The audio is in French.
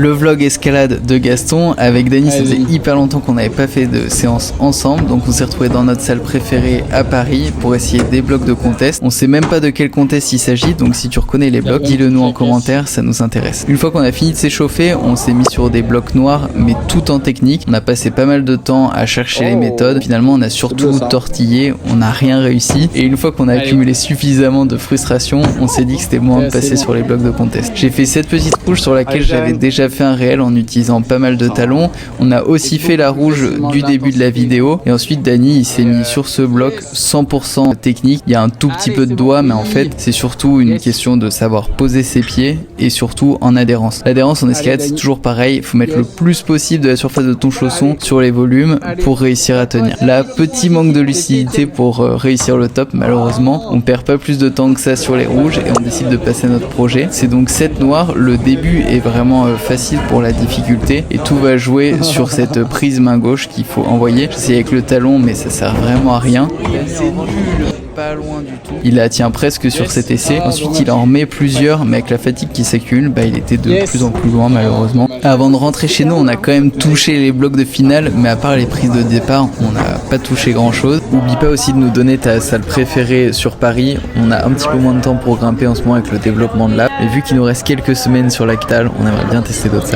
Le vlog escalade de Gaston. Avec Dany, ça faisait hyper longtemps qu'on n'avait pas fait de séance ensemble, donc on s'est retrouvés dans notre salle préférée à Paris pour essayer des blocs de contest. On sait même pas de quel contest il s'agit, donc si tu reconnais les blocs, dis-le nous en commentaire, ça nous intéresse. Une fois qu'on a fini de s'échauffer, on s'est mis sur des blocs noirs, mais tout en technique. On a passé pas mal de temps à chercher les méthodes. Finalement, on a surtout tortillé, on n'a rien réussi. Et une fois qu'on a accumulé suffisamment de frustration, on s'est dit que c'était bon de passer sur les blocs de contest. J'ai fait cette petite rouge sur laquelle j'avais déjà fait un réel en utilisant pas mal de talons. On a aussi fait la rouge du début de la vidéo. Et ensuite, Dany, il s'est mis sur ce bloc 100% technique. Il y a un tout petit peu de doigts, mais en fait, c'est surtout une question de savoir poser ses pieds et surtout en adhérence. L'adhérence en escalade, c'est toujours pareil. Il faut mettre le plus possible de la surface de ton chausson sur les volumes pour réussir à tenir. Là, petit manque de lucidité pour réussir le top, malheureusement. On perd pas plus de temps que ça sur les rouges et on décide de passer à notre projet. C'est donc 7 noirs. Le début est vraiment facile pour la difficulté et tout va jouer sur cette prise main gauche qu'il faut envoyer. J'essaie avec le talon, mais ça sert vraiment à rien. C'est nul. Pas loin du tout. Il la tient presque sur cet essai. Ensuite, il en remet plusieurs, mais avec la fatigue qui s'accumule, il était de plus en plus loin malheureusement. Avant de rentrer chez nous, on a quand même touché les blocs de finale, mais à part les prises de départ, on n'a pas touché grand chose. Oublie pas aussi de nous donner ta salle préférée sur Paris. On a un petit peu moins de temps pour grimper en ce moment avec le développement de l'app, mais vu qu'il nous reste quelques semaines sur la capitale, on aimerait bien tester d'autres salles.